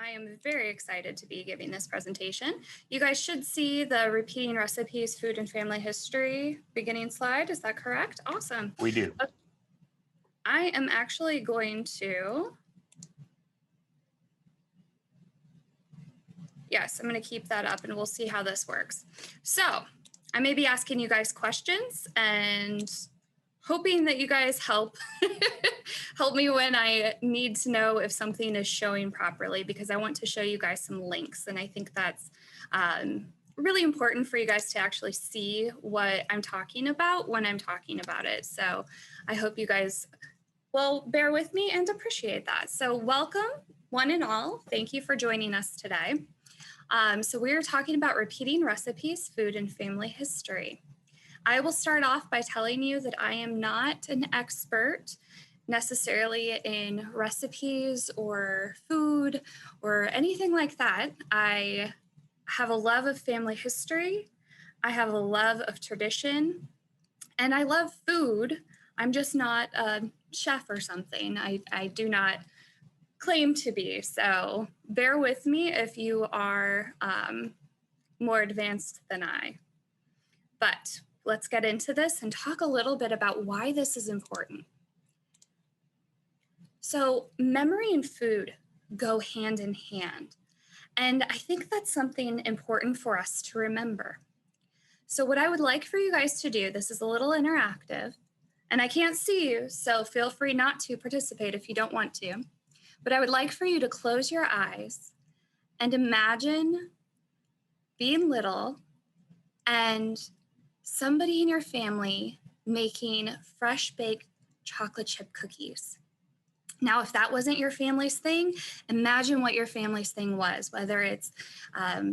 I am very excited to be giving this presentation. You guys should see the repeating recipes, food and family history beginning slide. Is that correct? Awesome. We do. I am actually going to, yes, I'm going to keep that up and we'll see how this works. So I may be asking you guys questions and hoping that you guys help me when I need to know if something is showing properly, because I want to show you guys some links. And I think that's really important for you guys to actually see what I'm talking about when I'm talking about it. So I hope you guys will bear with me and appreciate that. So welcome, one and all. Thank you for joining us today. So we're talking about repeating recipes, food, and family history. I will start off by telling you that I am not an expert necessarily in recipes or food or anything like that. I have a love of family history. I have a love of tradition, and I love food. I'm just not a chef or something. I do not claim to be. So bear with me if you are more advanced than I. But let's get into this and talk a little bit about why this is important. So memory and food go hand in hand. And I think that's something important for us to remember. So what I would like for you guys to do, this is a little interactive, and I can't see you, so feel free not to participate if you don't want to. But I would like for you to close your eyes and imagine being little and somebody in your family making fresh baked chocolate chip cookies. Now, if that wasn't your family's thing, imagine what your family's thing was, whether it's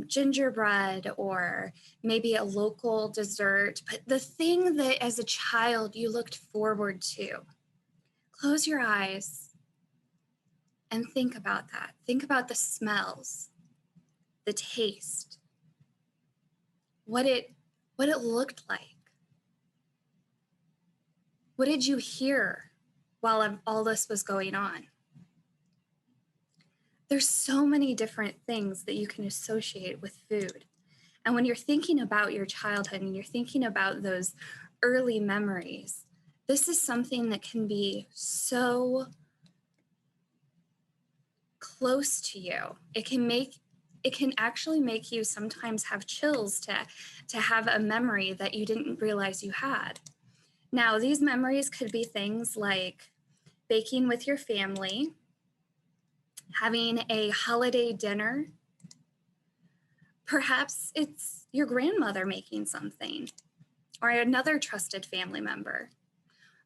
gingerbread or maybe a local dessert, but the thing that as a child you looked forward to. Close your eyes and think about that. Think about the smells, the taste, what it looked like. What did you hear while all this was going on? There's so many different things that you can associate with food. And when you're thinking about your childhood and you're thinking about those early memories, this is something that can be so close to you. It can actually make you sometimes have chills to have a memory that you didn't realize you had. Now, these memories could be things like baking with your family, having a holiday dinner. Perhaps it's your grandmother making something or another trusted family member.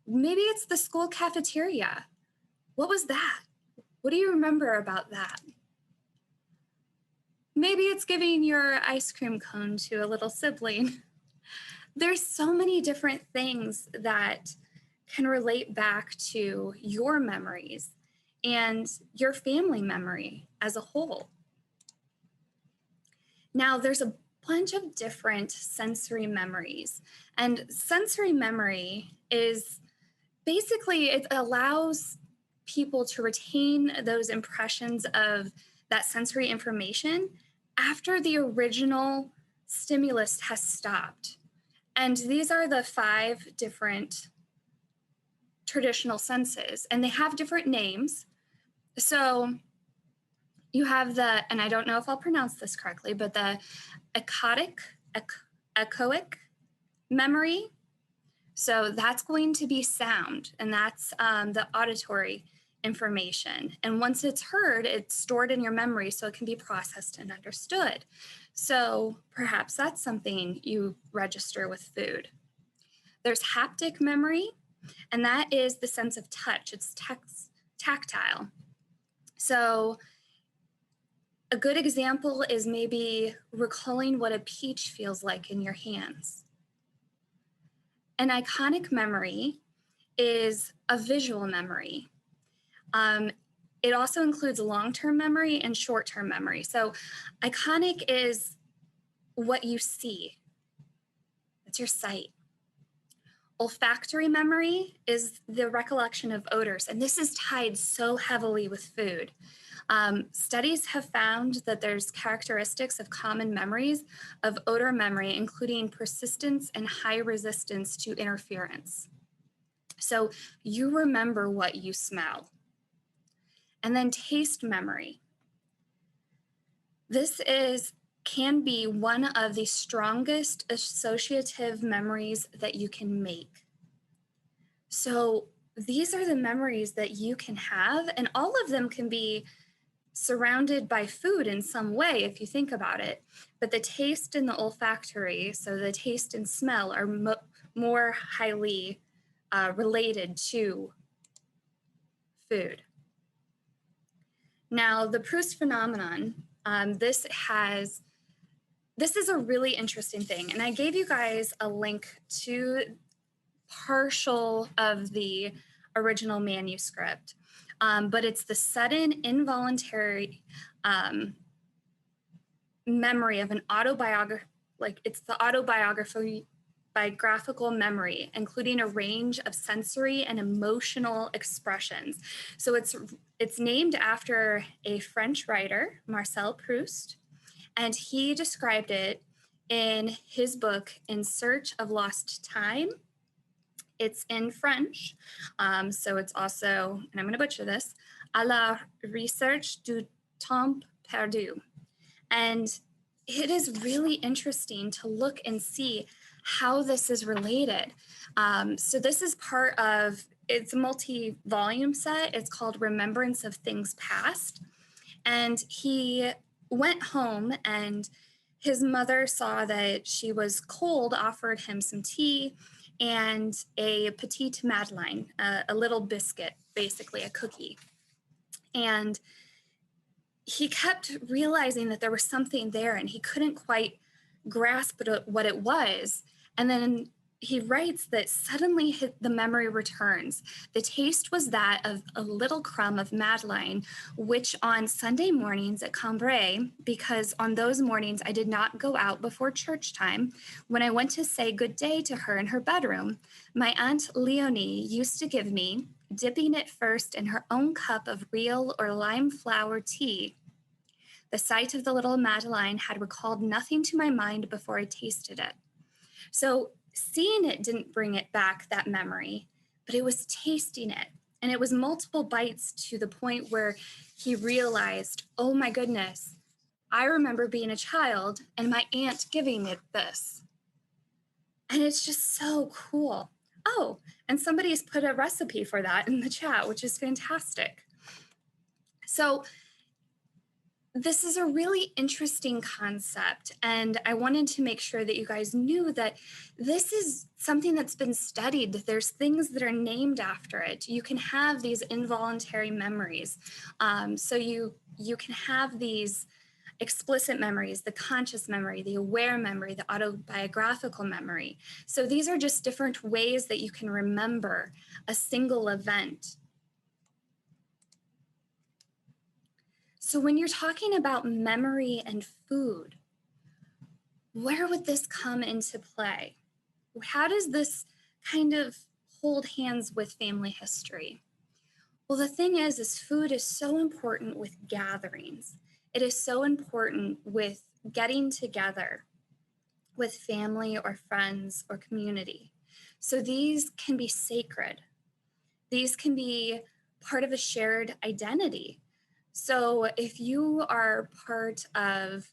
Maybe it's the school cafeteria. What was that? What do you remember about that? Maybe it's giving your ice cream cone to a little sibling. There's so many different things that can relate back to your memories and your family memory as a whole. Now, there's a bunch of different sensory memories, and sensory memory is basically, it allows people to retain those impressions of that sensory information after the original stimulus has stopped. And these are the 5 different traditional senses, and they have different names. So you have the, and I don't know if I'll pronounce this correctly, but the echoic memory. So that's going to be sound, and that's the auditory information. And once it's heard, it's stored in your memory so it can be processed and understood. So perhaps that's something you register with food. There's haptic memory, and that is the sense of touch. It's tactile. So a good example is maybe recalling what a peach feels like in your hands. An iconic memory is a visual memory. It also includes long-term memory and short-term memory. So iconic is what you see. It's your sight. Olfactory memory is the recollection of odors, and this is tied so heavily with food. Studies have found that there's characteristics of common memories of odor memory, including persistence and high resistance to interference. So you remember what you smell. And then taste memory. This can be one of the strongest associative memories that you can make. So these are the memories that you can have, and all of them can be surrounded by food in some way, if you think about it. But the taste and the olfactory, so the taste and smell, are more highly related to food. Now, the Proust Phenomenon, this is a really interesting thing. And I gave you guys a link to partial of the original manuscript, but it's the sudden involuntary memory of an autobiography, like it's the biographical memory, including a range of sensory and emotional expressions. So it's named after a French writer, Marcel Proust, and he described it in his book, In Search of Lost Time. It's in French, so it's also, and I'm going to butcher this, à la recherche du temps perdu. And it is really interesting to look and see how this is related. So this is part of, it's a multi-volume set. It's called Remembrance of Things Past. And he went home and his mother saw that she was cold, offered him some tea and a petite madeleine, a little biscuit, basically a cookie. And he kept realizing that there was something there and he couldn't quite grasp what it was. And then he writes that suddenly the memory returns. The taste was that of a little crumb of madeleine, which on Sunday mornings at Cambrai, because on those mornings I did not go out before church time, when I went to say good day to her in her bedroom, my Aunt Leonie used to give me, dipping it first in her own cup of real or lime flower tea. The sight of the little madeleine had recalled nothing to my mind before I tasted it. So seeing it didn't bring it back, that memory, but it was tasting it. And it was multiple bites to the point where he realized, oh my goodness, I remember being a child and my aunt giving me this. And it's just so cool. Oh, and somebody's put a recipe for that in the chat, which is fantastic. So this is a really interesting concept, and I wanted to make sure that you guys knew that this is something that's been studied. There's things that are named after it. You can have these involuntary memories. So you can have these explicit memories, the conscious memory, the aware memory, the autobiographical memory. So these are just different ways that you can remember a single event. So when you're talking about memory and food, where would this come into play? How does this kind of hold hands with family history? Well, the thing is food is so important with gatherings. It is so important with getting together with family or friends or community. So these can be sacred. These can be part of a shared identity. So if you are part of,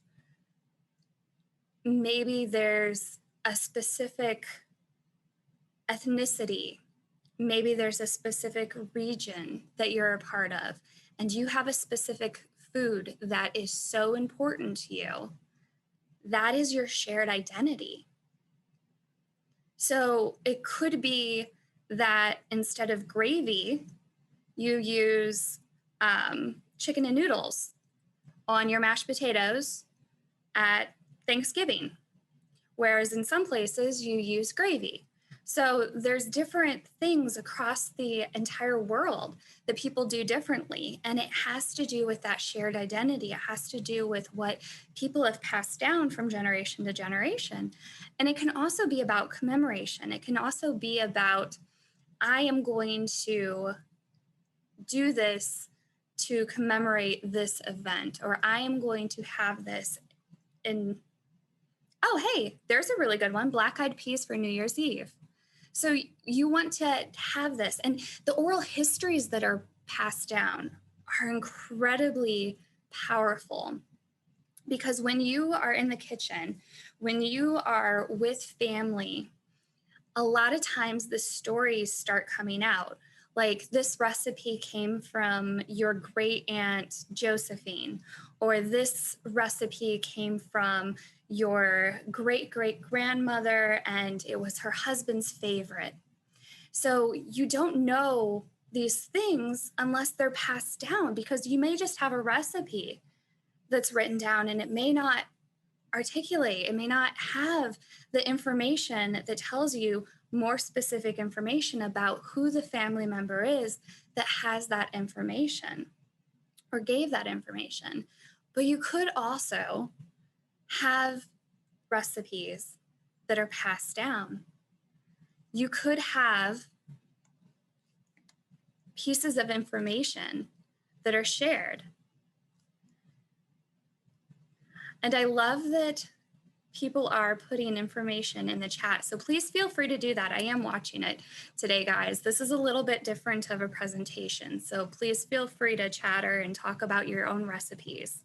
maybe there's a specific ethnicity, maybe there's a specific region that you're a part of, and you have a specific food that is so important to you, that is your shared identity. So it could be that instead of gravy, you use chicken and noodles on your mashed potatoes at Thanksgiving, whereas in some places you use gravy. So there's different things across the entire world that people do differently, and it has to do with that shared identity. It has to do with what people have passed down from generation to generation. And it can also be about commemoration. It can also be about, I am going to do this to commemorate this event, or I am going to have this in, oh, hey, there's a really good one, Black Eyed Peas for New Year's Eve. So you want to have this, and the oral histories that are passed down are incredibly powerful, because when you are in the kitchen, when you are with family, a lot of times the stories start coming out. Like, this recipe came from your great aunt Josephine, or this recipe came from your great great grandmother and it was her husband's favorite. So you don't know these things unless they're passed down, because you may just have a recipe that's written down and it may not articulate, it may not have the information that tells you more specific information about who the family member is that has that information or gave that information. But you could also have recipes that are passed down. You could have pieces of information that are shared. And I love that people are putting information in the chat. So please feel free to do that. I am watching it today, guys. This is a little bit different of a presentation. So please feel free to chatter and talk about your own recipes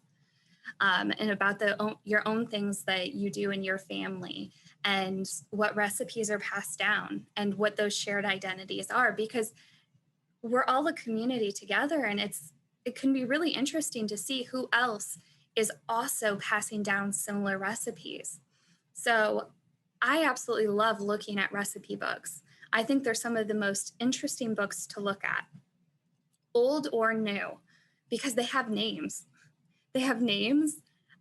and about your own things that you do in your family and what recipes are passed down and what those shared identities are, because we're all a community together, and it can be really interesting to see who else is also passing down similar recipes. So I absolutely love looking at recipe books. I think they're some of the most interesting books to look at, old or new, because they have names. They have names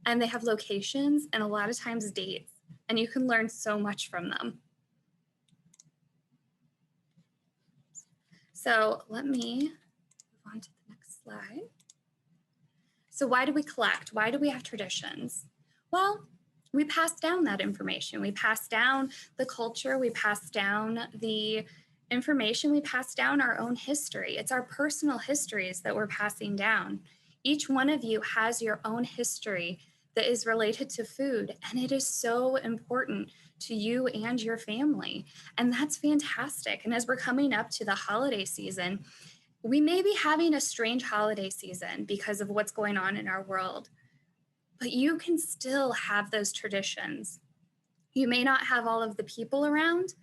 and they have locations and a lot of times dates, and you can learn so much from them. So let me move on to the next slide. So why do we collect? Why do we have traditions? Well, we pass down that information. We pass down the culture. We pass down the information. We pass down our own history. It's our personal histories that we're passing down. Each one of you has your own history that is related to food, and it is so important to you and your family. And that's fantastic. And as we're coming up to the holiday season, we may be having a strange holiday season because of what's going on in our world, but you can still have those traditions. You may not have all of the people around,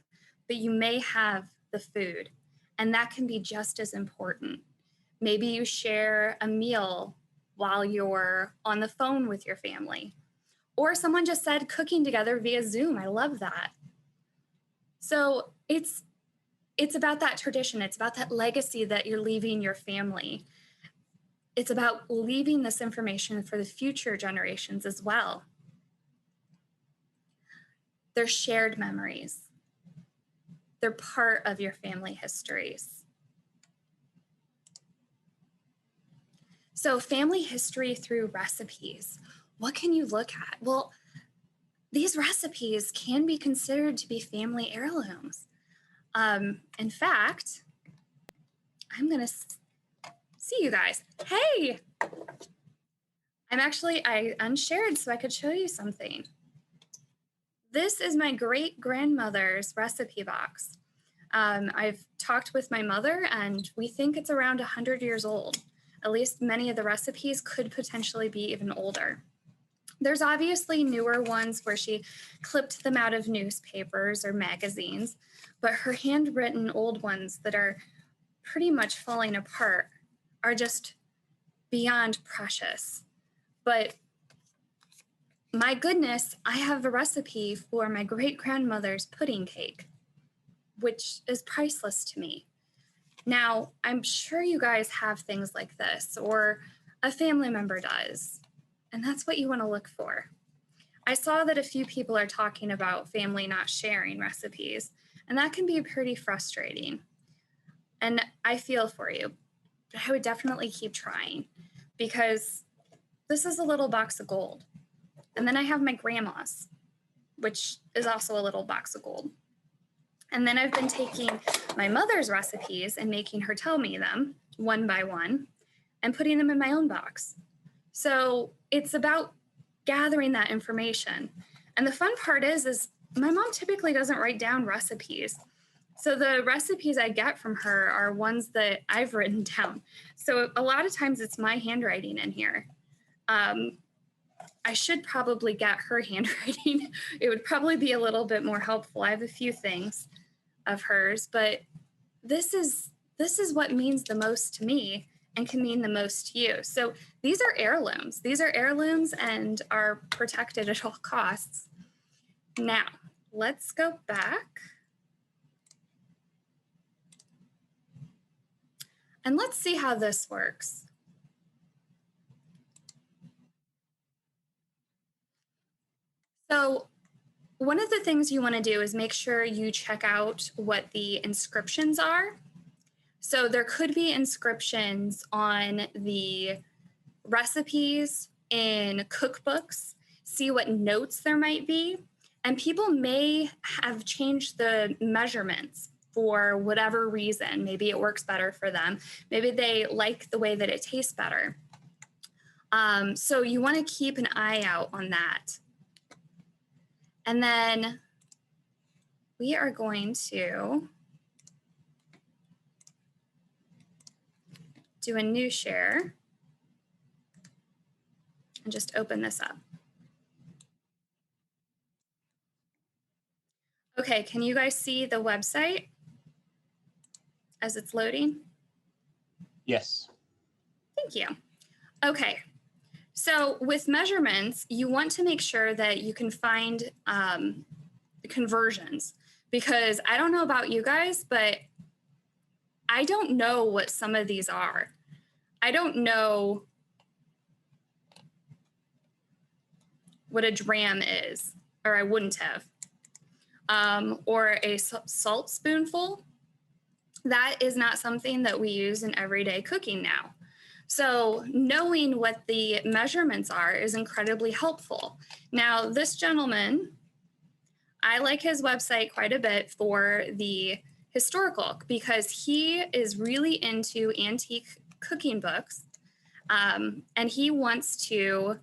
but you may have the food, and that can be just as important. Maybe you share a meal while you're on the phone with your family, or someone just said cooking together via Zoom. I love that. So it's about that tradition. It's about that legacy that you're leaving your family. It's about leaving this information for the future generations as well. They're shared memories. They're part of your family histories. So family history through recipes. What can you look at? Well, these recipes can be considered to be family heirlooms. In fact, I'm gonna see you guys. Hey, I unshared so I could show you something. This is my great grandmother's recipe box. I've talked with my mother and we think it's around 100 years old. At least many of the recipes could potentially be even older. There's obviously newer ones where she clipped them out of newspapers or magazines, but her handwritten old ones that are pretty much falling apart are just beyond precious. But my goodness, I have a recipe for my great-grandmother's pudding cake, which is priceless to me. Now, I'm sure you guys have things like this, or a family member does, and that's what you want to look for. I saw that a few people are talking about family not sharing recipes, and that can be pretty frustrating. And I feel for you, but I would definitely keep trying, because this is a little box of gold. And then I have my grandma's, which is also a little box of gold. And then I've been taking my mother's recipes and making her tell me them one by one. and putting them in my own box. So it's about gathering that information. And the fun part is my mom typically doesn't write down recipes. So the recipes I get from her are ones that I've written down. So a lot of times it's my handwriting in here. I should probably get her handwriting. It would probably be a little bit more helpful. I have a few things of hers, but this is what means the most to me and can mean the most to you. So these are heirlooms. These are heirlooms and are protected at all costs. Now, let's go back. And let's see how this works. So one of the things you want to do is make sure you check out what the inscriptions are. So there could be inscriptions on the recipes in cookbooks, see what notes there might be. And people may have changed the measurements for whatever reason. Maybe it works better for them. Maybe they like the way that it tastes better. So you want to keep an eye out on that. And then we are going to do a new share and just open this up. Okay, can you guys see the website as it's loading? Yes. Thank you. Okay, so with measurements, you want to make sure that you can find conversions, because I don't know about you guys, but I don't know what some of these are. I don't know what a dram is, or I wouldn't have. Or a salt spoonful. That is not something that we use in everyday cooking now. So knowing what the measurements are is incredibly helpful. Now, this gentleman, I like his website quite a bit for the historical, because he is really into antique cooking books, and he wants to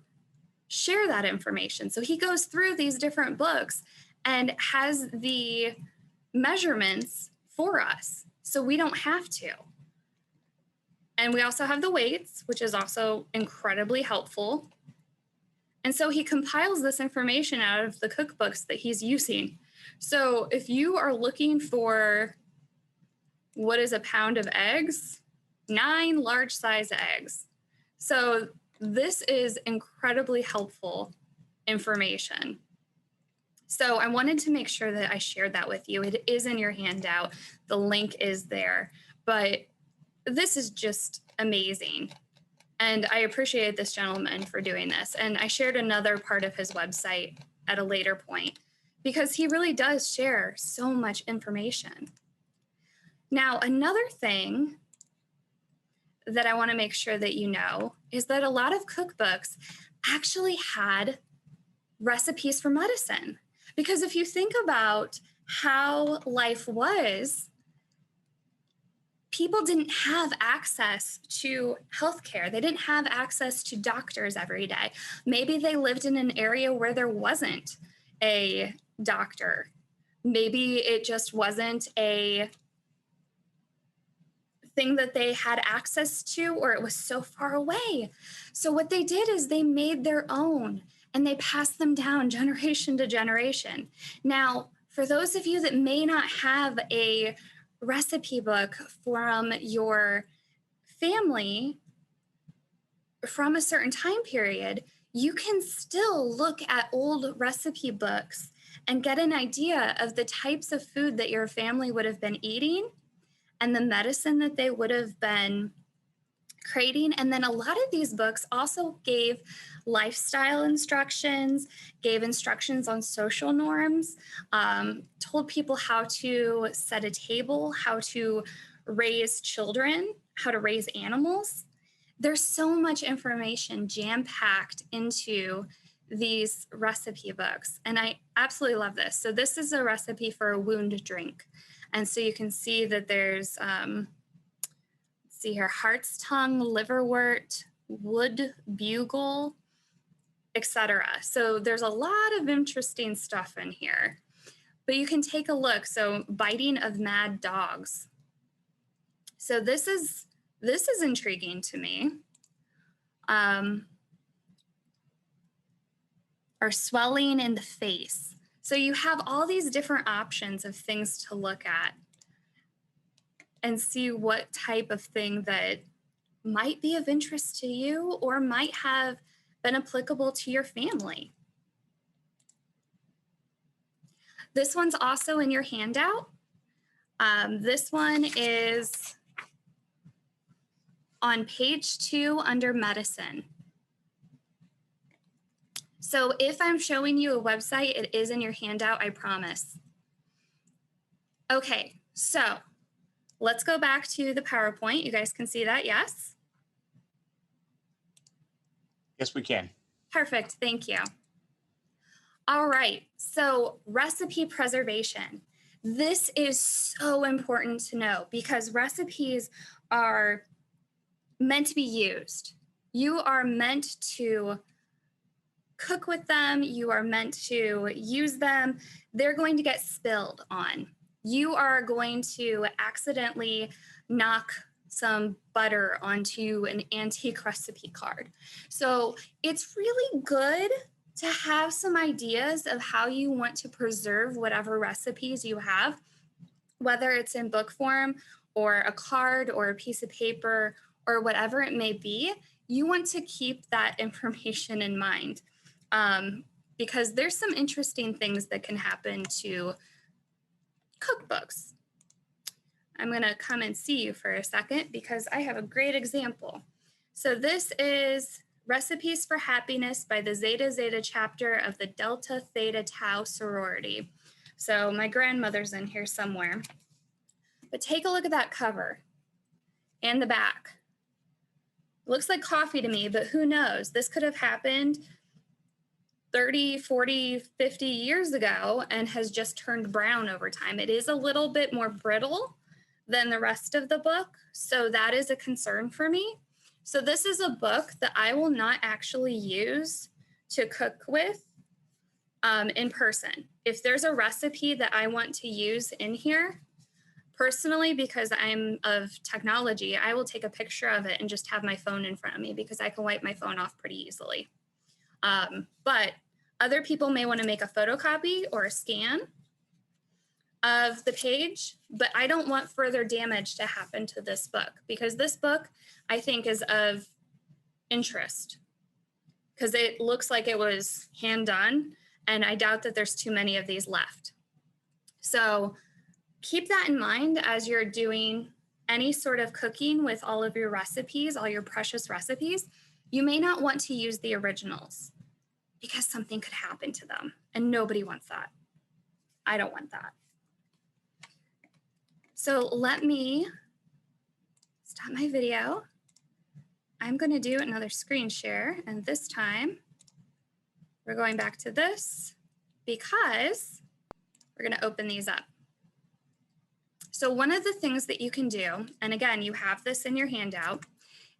share that information. So he goes through these different books and has the measurements for us, so we don't have to. And we also have the weights, which is also incredibly helpful. And so he compiles this information out of the cookbooks that he's using. So if you are looking for what is a pound of eggs, 9 large size eggs. So this is incredibly helpful information. So I wanted to make sure that I shared that with you. It is in your handout. The link is there, but this is just amazing. And I appreciate this gentleman for doing this. And I shared another part of his website at a later point, because he really does share so much information. Now, another thing that I want to make sure that you know is that a lot of cookbooks actually had recipes for medicine. Because if you think about how life was, people didn't have access to healthcare. They didn't have access to doctors every day. Maybe they lived in an area where there wasn't a doctor. Maybe it just wasn't a thing that they had access to, or it was so far away. So what they did is they made their own, and they passed them down generation to generation. Now, for those of you that may not have a recipe book from your family from a certain time period, you can still look at old recipe books and get an idea of the types of food that your family would have been eating and the medicine that they would have been creating. And then a lot of these books also gave lifestyle instructions, gave instructions on social norms, told people how to set a table, how to raise children, how to raise animals. There's so much information jam-packed into these recipe books, and I absolutely love this. So this is a recipe for a wound drink. And so you can see that there's, let's see here, hart's tongue, liverwort, wood bugle, etc. So there's a lot of interesting stuff in here, but you can take a look. So biting of mad dogs. So this is intriguing to me. Or swelling in the face. So you have all these different options of things to look at and see what type of thing that might be of interest to you or might have been applicable to your family. This one's also in your handout. This one is on page 2 under medicine. So if I'm showing you a website, it is in your handout, I promise. Okay, so let's go back to the PowerPoint. You guys can see that, yes? Yes, we can. Perfect, thank you. All right, so recipe preservation. This is so important to know because recipes are meant to be used. You are meant to cook with them, you are meant to use them, they're going to get spilled on. You are going to accidentally knock some butter onto an antique recipe card. So it's really good to have some ideas of how you want to preserve whatever recipes you have, whether it's in book form or a card or a piece of paper or whatever it may be. You want to keep that information in mind. Because there's some interesting things that can happen to cookbooks. I'm going to come and see you for a second because I have a great example. So this is Recipes for Happiness by the Zeta Zeta chapter of the Delta Theta Tau sorority. So my grandmother's in here somewhere. But take a look at that cover and the back. Looks like coffee to me, but who knows? This could have happened 30, 40, 50 years ago and has just turned brown over time. It is a little bit more brittle than the rest of the book, so that is a concern for me. So this is a book that I will not actually use to cook with in person. If there's a recipe that I want to use in here, personally, because I'm of technology, I will take a picture of it and just have my phone in front of me because I can wipe my phone off pretty easily. But other people may want to make a photocopy or a scan of the page, but I don't want further damage to happen to this book because this book, I think, is of interest because it looks like it was hand done, and I doubt that there's too many of these left. So keep that in mind as you're doing any sort of cooking with all of your recipes, all your precious recipes. You may not want to use the originals because something could happen to them, and nobody wants that. I don't want that. So let me stop my video. I'm going to do another screen share, and this time we're going back to this because we're going to open these up. So one of the things that you can do, and again, you have this in your handout,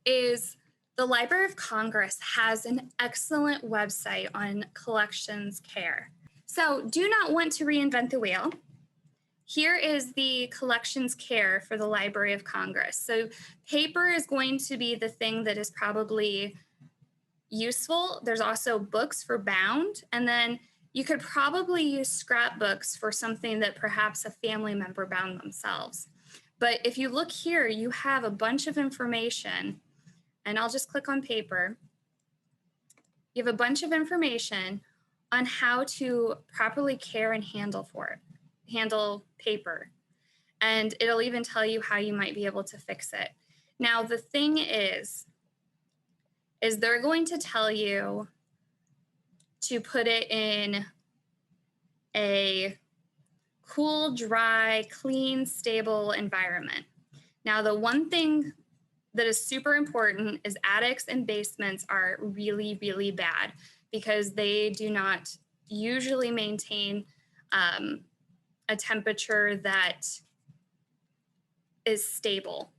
is the Library of Congress has an excellent website on collections care. So do not want to reinvent the wheel. Here is the collections care for the Library of Congress. So paper is going to be the thing that is probably useful. There's also books for bound, and then you could probably use scrapbooks for something that perhaps a family member bound themselves. But if you look here, you have a bunch of information, and I'll just click on paper. You have a bunch of information on how to properly care and handle paper. And it'll even tell you how you might be able to fix it. Now, the thing is they're going to tell you to put it in a cool, dry, clean, stable environment. Now, the one thing that is super important is attics and basements are really, really bad because they do not usually maintain a temperature that is stable.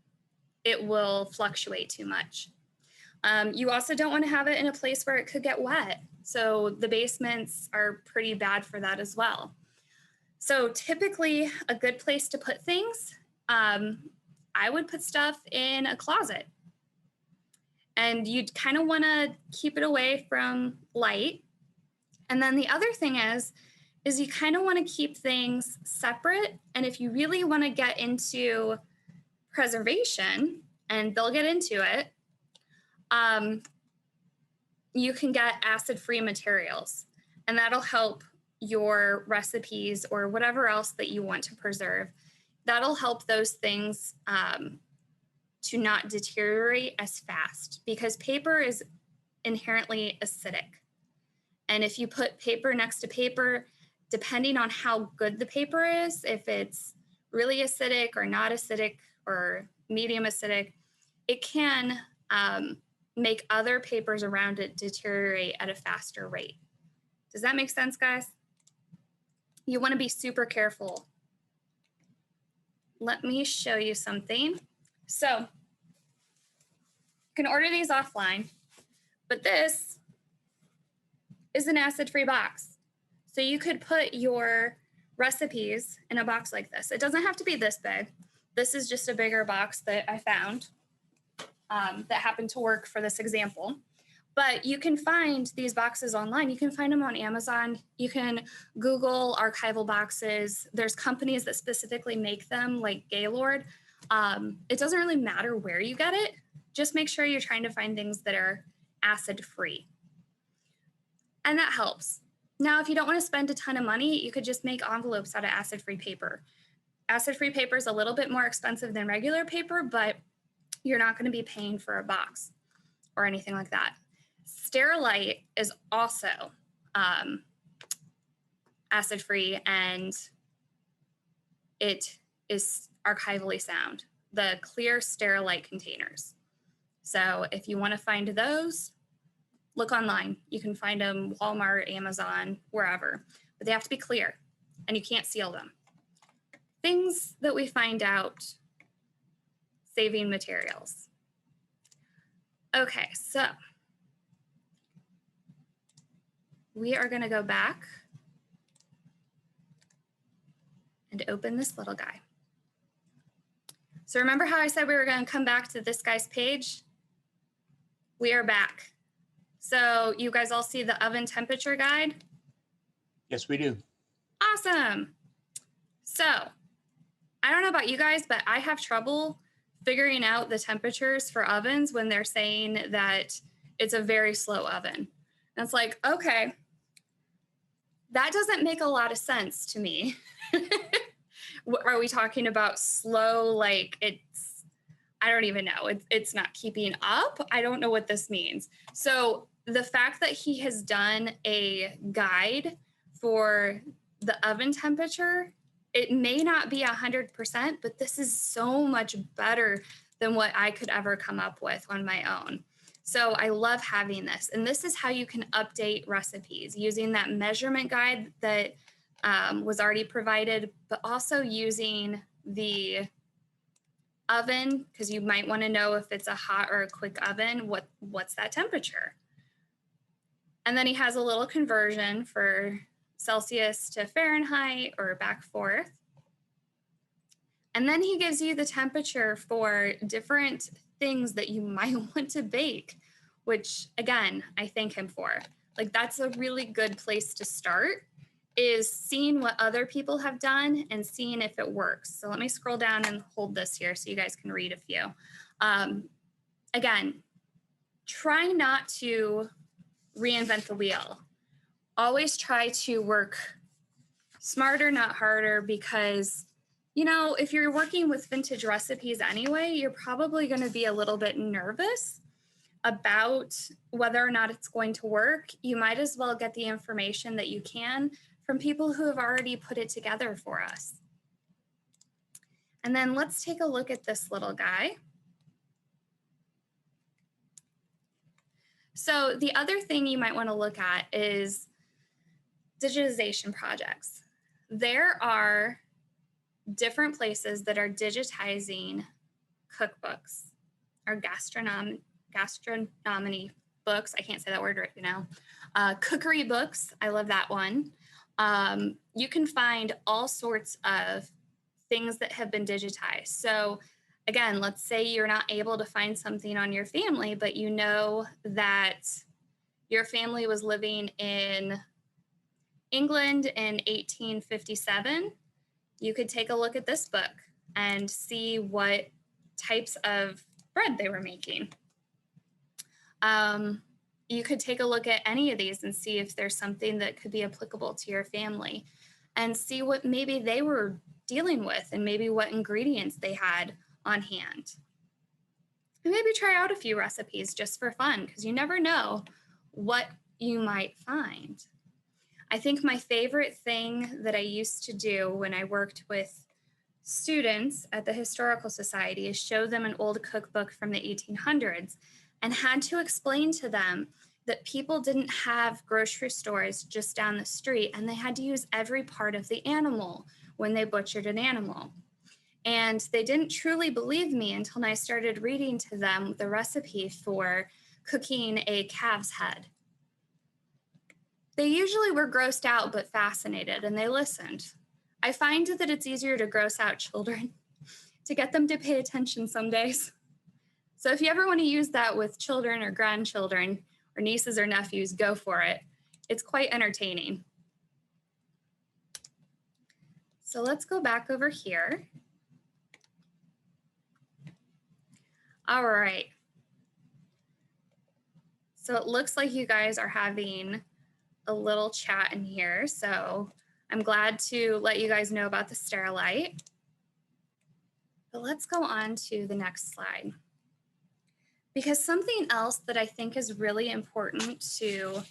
it will fluctuate too much. You also don't want to have it in a place where it could get wet. So the basements are pretty bad for that as well. So typically a good place to put things, I would put stuff in a closet. And you'd kind of want to keep it away from light. And then the other thing is you kind of want to keep things separate. And if you really want to get into preservation, and they'll get into it, you can get acid-free materials, and that'll help your recipes or whatever else that you want to preserve. That'll help those things to not deteriorate as fast, because paper is inherently acidic. And if you put paper next to paper, depending on how good the paper is, if it's really acidic or not acidic or medium acidic, it can make other papers around it deteriorate at a faster rate. Does that make sense, guys? You want to be super careful. Let me show you something. So you can order these offline, but this is an acid-free box. So you could put your recipes in a box like this. It doesn't have to be this big. This is just a bigger box that I found that happened to work for this example. But you can find these boxes online. You can find them on Amazon. You can Google archival boxes. There's companies that specifically make them, like Gaylord. It doesn't really matter where you get it. Just make sure you're trying to find things that are acid-free. And that helps. Now, if you don't want to spend a ton of money, you could just make envelopes out of acid-free paper. Acid-free paper is a little bit more expensive than regular paper, but you're not going to be paying for a box or anything like that. Sterilite is also acid-free, and it is archivally sound, the clear Sterilite containers. So if you want to find those, look online. You can find them Walmart, Amazon, wherever, but they have to be clear and you can't seal them. Things that we find out saving materials. Okay, so we are going to go back and open this little guy. So remember how I said we were going to come back to this guy's page? We are back. So you guys all see the oven temperature guide? Yes, we do. Awesome. So I don't know about you guys, but I have trouble figuring out the temperatures for ovens when they're saying that it's a very slow oven. And it's like, okay, that doesn't make a lot of sense to me. Are we talking about slow, like I don't even know. It's not keeping up. I don't know what this means. So the fact that he has done a guide for the oven temperature, it may not be 100%, but this is so much better than what I could ever come up with on my own. So I love having this. And this is how you can update recipes using that measurement guide that was already provided, but also using the oven, because you might want to know if it's a hot or a quick oven, what's that temperature. And then he has a little conversion for Celsius to Fahrenheit or back forth. And then he gives you the temperature for different things that you might want to bake, which again, I thank him for. Like, that's a really good place to start, is seeing what other people have done and seeing if it works. So let me scroll down and hold this here so you guys can read a few. Again, try not to reinvent the wheel. Always try to work smarter, not harder, because, you know, if you're working with vintage recipes anyway, you're probably going to be a little bit nervous about whether or not it's going to work. You might as well get the information that you can from people who have already put it together for us. And then let's take a look at this little guy. So the other thing you might want to look at is digitization projects. There are different places that are digitizing cookbooks. or gastronomy books. I can't say that word right now. Cookery books. I love that one. You can find all sorts of things that have been digitized. So again, let's say you're not able to find something on your family, but you know that your family was living in England in 1857. You could take a look at this book and see what types of bread they were making. You could take a look at any of these and see if there's something that could be applicable to your family and see what maybe they were dealing with and maybe what ingredients they had on hand. And maybe try out a few recipes just for fun, because you never know what you might find. I think my favorite thing that I used to do when I worked with students at the Historical Society is show them an old cookbook from the 1800s and had to explain to them that people didn't have grocery stores just down the street, and they had to use every part of the animal when they butchered an animal. And they didn't truly believe me until I started reading to them the recipe for cooking a calf's head. They usually were grossed out but fascinated, and they listened. I find that it's easier to gross out children to get them to pay attention some days. So if you ever want to use that with children or grandchildren or nieces or nephews, go for it. It's quite entertaining. So let's go back over here. All right. So it looks like you guys are having a little chat in here. So I'm glad to let you guys know about the Sterilite. But let's go on to the next slide. Because something else that I think is really important to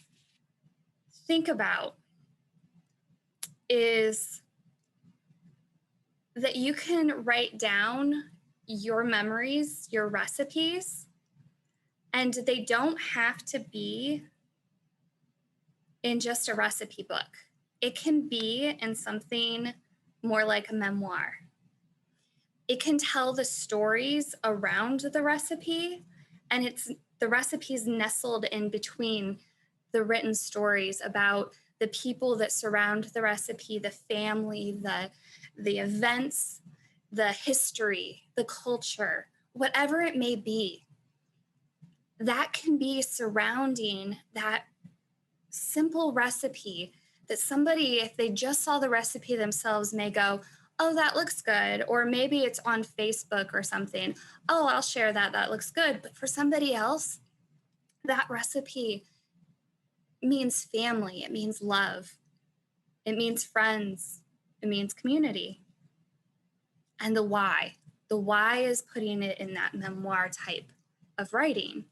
think about is that you can write down your memories, your recipes, and they don't have to be in just a recipe book. It can be in something more like a memoir. It can tell the stories around the recipe, and the recipe's nestled in between the written stories about the people that surround the recipe, the family, the events, the history, the culture, whatever it may be. That can be surrounding that simple recipe that somebody, if they just saw the recipe themselves, may go, oh, that looks good. Or maybe it's on Facebook or something. Oh, I'll share that. That looks good. But for somebody else, that recipe means family. It means love. It means friends. It means community. And the why. The why is putting it in that memoir type of writing.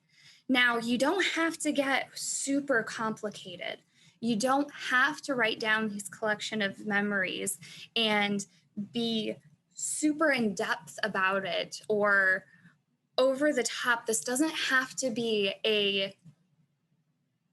Now, you don't have to get super complicated. You don't have to write down these collection of memories and be super in depth about it or over the top. This doesn't have to be a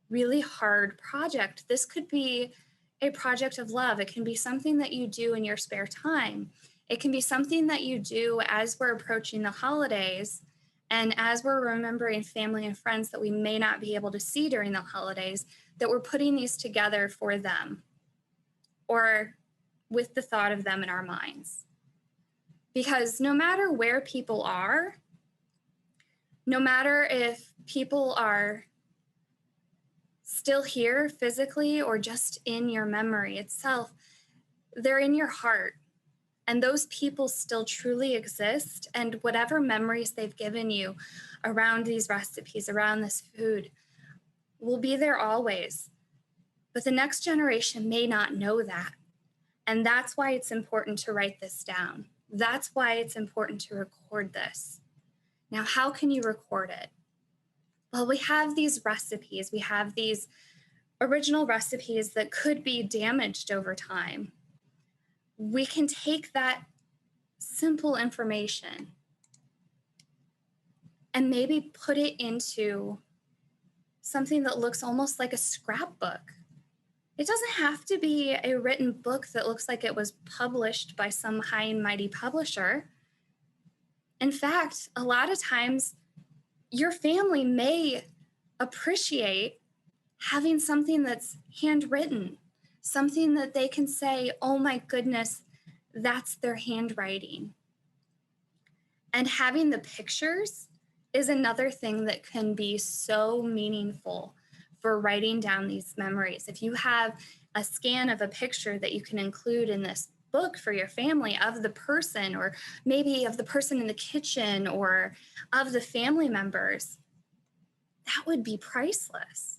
really hard project. This could be a project of love. It can be something that you do in your spare time. It can be something that you do as we're approaching the holidays and as we're remembering family and friends that we may not be able to see during the holidays, that we're putting these together for them or with the thought of them in our minds. Because no matter where people are, no matter if people are still here physically or just in your memory itself, they're in your heart. And those people still truly exist. And whatever memories they've given you around these recipes, around this food, will be there always. But the next generation may not know that. And that's why it's important to write this down. That's why it's important to record this. Now, how can you record it? Well, we have these recipes. We have these original recipes that could be damaged over time. We can take that simple information and maybe put it into something that looks almost like a scrapbook. It doesn't have to be a written book that looks like it was published by some high and mighty publisher. In fact, a lot of times your family may appreciate having something that's handwritten, something that they can say, oh my goodness, that's their handwriting. And having the pictures is another thing that can be so meaningful for writing down these memories. If you have a scan of a picture that you can include in this book for your family of the person, or maybe of the person in the kitchen, or of the family members, that would be priceless.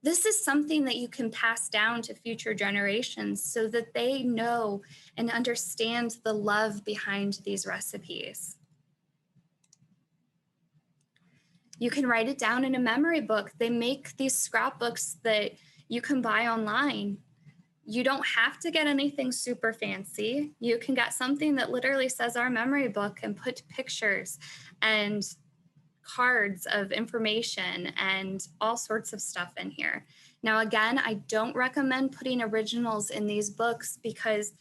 This is something that you can pass down to future generations so that they know and understand the love behind these recipes. You can write it down in a memory book. They make these scrapbooks that you can buy online. You don't have to get anything super fancy. You can get something that literally says our memory book and put pictures and cards of information and all sorts of stuff in here. Now, again, I don't recommend putting originals in these books because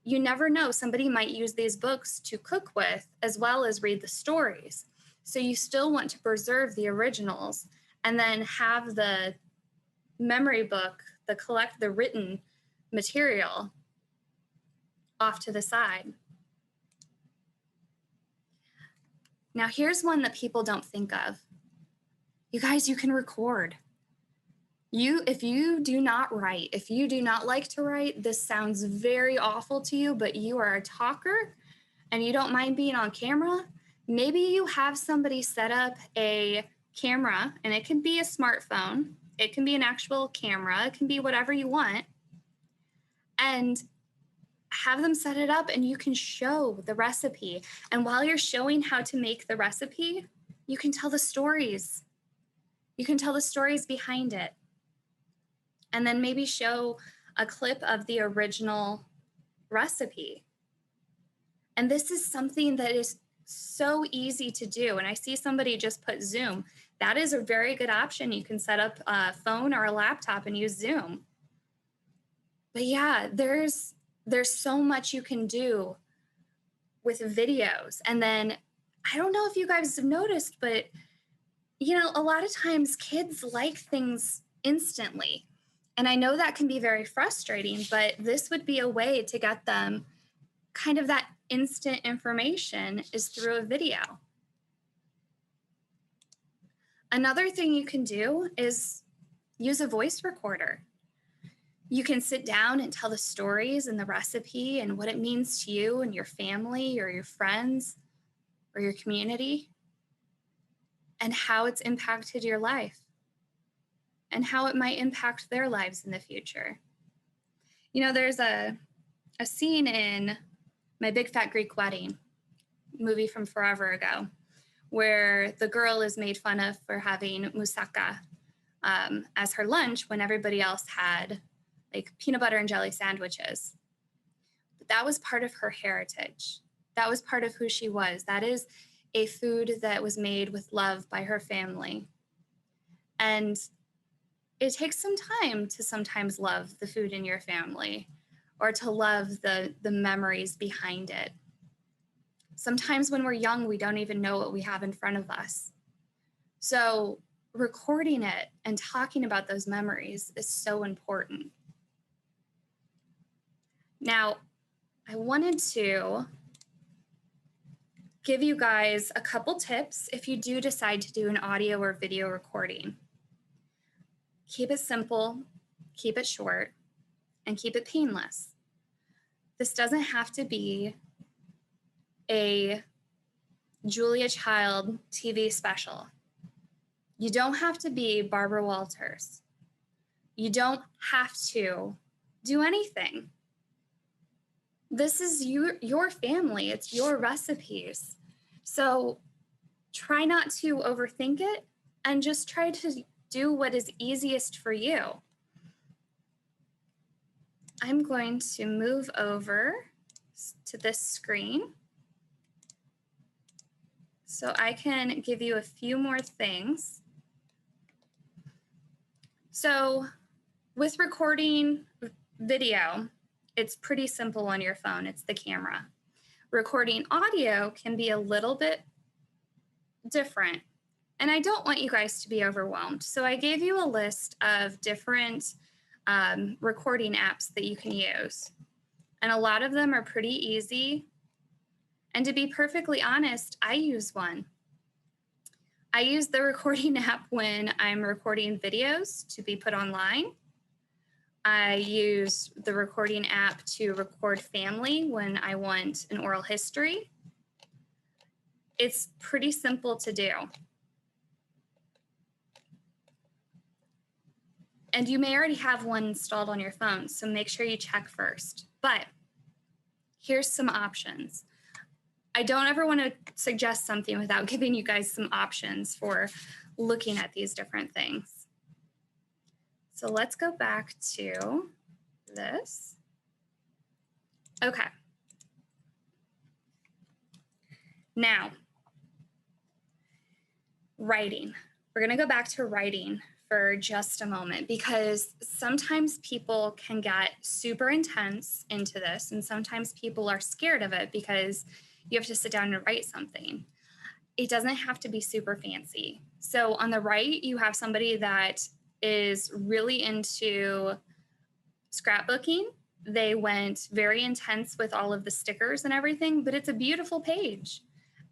you never know. Somebody might use these books to cook with as well as read the stories. So you still want to preserve the originals and then have the memory book, the written material off to the side. Now, here's one that people don't think of. You guys, you can record. If you do not write, if you do not like to write, this sounds very awful to you, but you are a talker and you don't mind being on camera, maybe you have somebody set up a camera, and it can be a smartphone, it can be an actual camera, it can be whatever you want, and have them set it up and you can show the recipe. And while you're showing how to make the recipe, you can tell the stories. You can tell the stories behind it. And then maybe show a clip of the original recipe. And this is something that is so easy to do. And I see somebody just put Zoom. That is a very good option. You can set up a phone or a laptop and use Zoom. But yeah, there's so much you can do with videos. And then I don't know if you guys have noticed, but a lot of times kids like things instantly. And I know that can be very frustrating, but this would be a way to get them kind of that instant information is through a video. Another thing you can do is use a voice recorder. You can sit down and tell the stories and the recipe and what it means to you and your family or your friends or your community, and how it's impacted your life and how it might impact their lives in the future. There's a scene in My Big Fat Greek Wedding, movie from forever ago, where the girl is made fun of for having moussaka as her lunch when everybody else had like peanut butter and jelly sandwiches. But that was part of her heritage. That was part of who she was. That is a food that was made with love by her family. And it takes some time to sometimes love the food in your family or to love the memories behind it. Sometimes when we're young, we don't even know what we have in front of us. So recording it and talking about those memories is so important. Now, I wanted to give you guys a couple tips if you do decide to do an audio or video recording. Keep it simple, keep it short, and keep it painless. This doesn't have to be a Julia Child TV special. You don't have to be Barbara Walters. You don't have to do anything. This is your family. It's your recipes. So try not to overthink it and just try to do what is easiest for you. I'm going to move over to this screen so I can give you a few more things. So with recording video, it's pretty simple on your phone. It's the camera. Recording audio can be a little bit different. And I don't want you guys to be overwhelmed. So I gave you a list of different recording apps that you can use. And a lot of them are pretty easy. And to be perfectly honest, I use one. I use the recording app when I'm recording videos to be put online. I use the recording app to record family when I want an oral history. It's pretty simple to do. And you may already have one installed on your phone, so make sure you check first. But here's some options. I don't ever want to suggest something without giving you guys some options for looking at these different things. So let's go back to this. Okay. Now, writing. We're going to go back to writing for just a moment, because sometimes people can get super intense into this, and sometimes people are scared of it because you have to sit down and write something. It doesn't have to be super fancy. So on the right, you have somebody that is really into scrapbooking. They went very intense with all of the stickers and everything, but it's a beautiful page.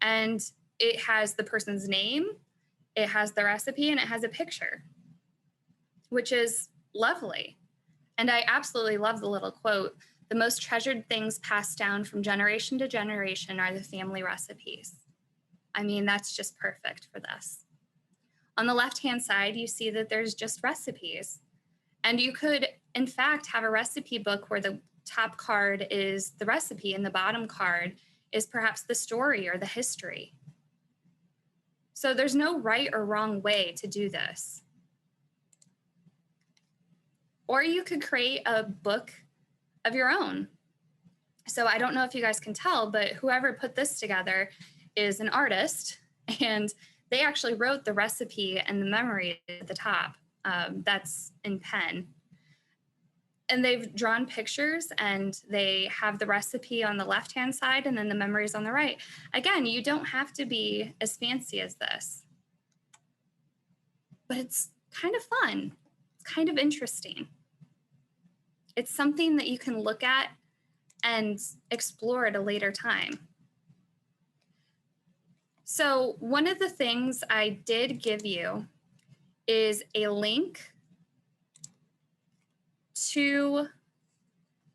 And it has the person's name, it has the recipe, and it has a picture, which is lovely. And I absolutely love the little quote: "The most treasured things passed down from generation to generation are the family recipes." I mean, that's just perfect for this. On the left-hand side, you see that there's just recipes. And you could, in fact, have a recipe book where the top card is the recipe and the bottom card is perhaps the story or the history. So there's no right or wrong way to do this. Or you could create a book of your own. So I don't know if you guys can tell, but whoever put this together is an artist, and they actually wrote the recipe and the memory at the top. That's in pen. And they've drawn pictures, and they have the recipe on the left-hand side and then the memories on the right. Again, you don't have to be as fancy as this, but it's kind of fun. It's kind of interesting. It's something that you can look at and explore at a later time. So one of the things I did give you is a link to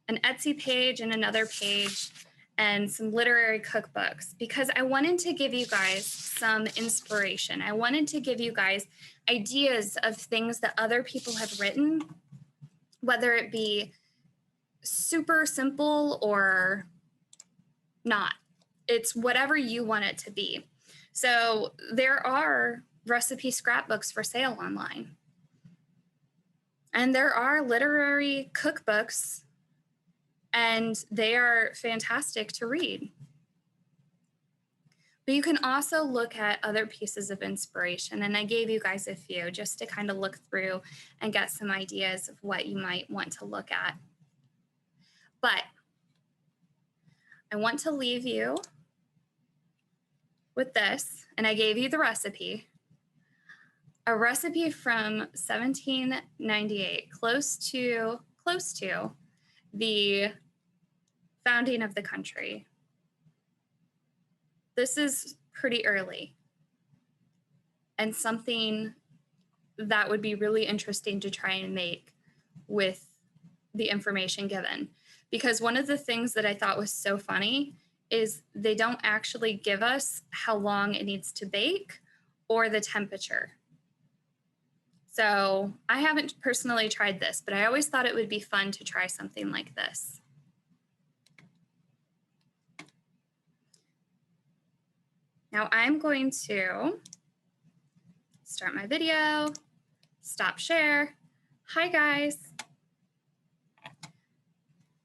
an Etsy page and another page and some literary cookbooks, because I wanted to give you guys some inspiration. I wanted to give you guys ideas of things that other people have written, whether it be super simple or not. It's whatever you want it to be. So there are recipe scrapbooks for sale online. And there are literary cookbooks, and they are fantastic to read. But you can also look at other pieces of inspiration, and I gave you guys a few just to kind of look through and get some ideas of what you might want to look at. But I want to leave you with this, and I gave you the recipe. A recipe from 1798, close to the founding of the country. This is pretty early, and something that would be really interesting to try and make with the information given. Because one of the things that I thought was so funny is they don't actually give us how long it needs to bake or the temperature. So I haven't personally tried this, but I always thought it would be fun to try something like this. Now I'm going to start my video, stop share. Hi guys.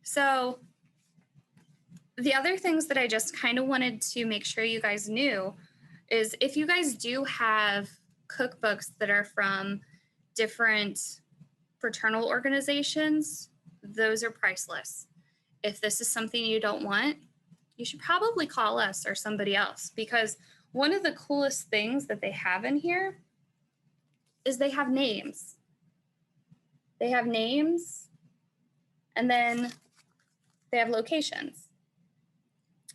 So the other things that I just kind of wanted to make sure you guys knew is if you guys do have cookbooks that are from different fraternal organizations, those are priceless. If this is something you don't want, you should probably call us or somebody else, because one of the coolest things that they have in here is they have names. They have names, and then they have locations.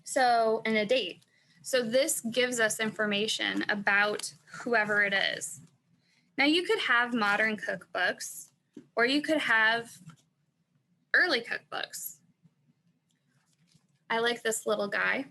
So, and a date. So this gives us information about whoever it is. Now you could have modern cookbooks, or you could have early cookbooks. I like this little guy.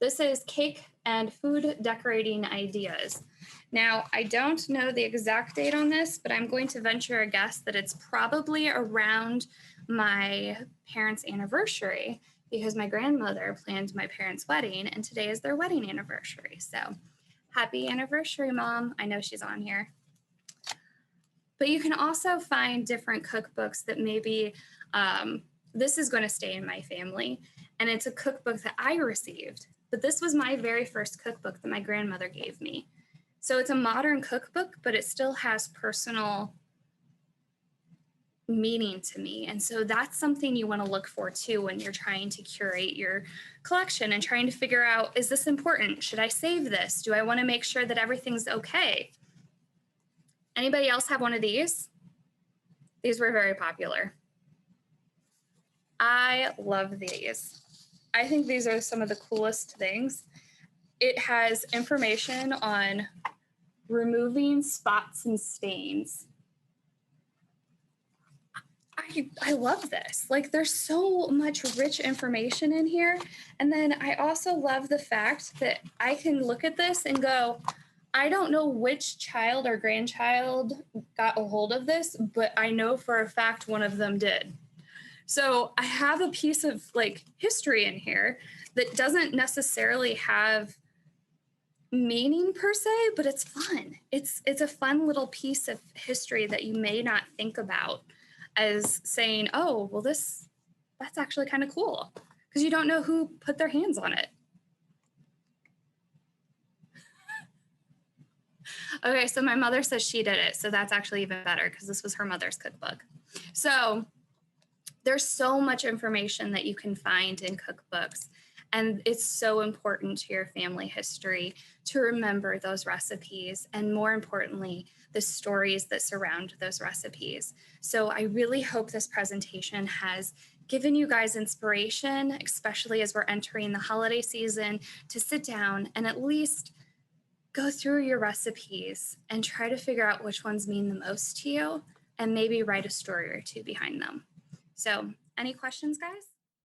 This is cake and food decorating ideas. Now, I don't know the exact date on this, but I'm going to venture a guess that it's probably around my parents' anniversary, because my grandmother planned my parents' wedding, and today is their wedding anniversary. So happy anniversary, Mom. I know she's on here. But you can also find different cookbooks that maybe this is going to stay in my family, and it's a cookbook that I received. But this was my very first cookbook that my grandmother gave me. So it's a modern cookbook, but it still has personal meaning to me. And so that's something you want to look for too when you're trying to curate your collection and trying to figure out, is this important? Should I save this? Do I want to make sure that everything's okay? Anybody else have one of these? These were very popular. I love these. I think these are some of the coolest things. It has information on removing spots and stains. I love this. Like, there's so much rich information in here. And then I also love the fact that I can look at this and go, I don't know which child or grandchild got a hold of this, but I know for a fact one of them did. So I have a piece of like history in here that doesn't necessarily have meaning per se, but it's fun. It's a fun little piece of history that you may not think about as saying, oh, well, that's actually kind of cool, because you don't know who put their hands on it. Okay, so my mother says she did it, so that's actually even better, because this was her mother's cookbook. So there's so much information that you can find in cookbooks, and it's so important to your family history to remember those recipes, and more importantly, the stories that surround those recipes. So I really hope this presentation has given you guys inspiration, especially as we're entering the holiday season, to sit down and at least go through your recipes and try to figure out which ones mean the most to you, and maybe write a story or two behind them. So, any questions, guys?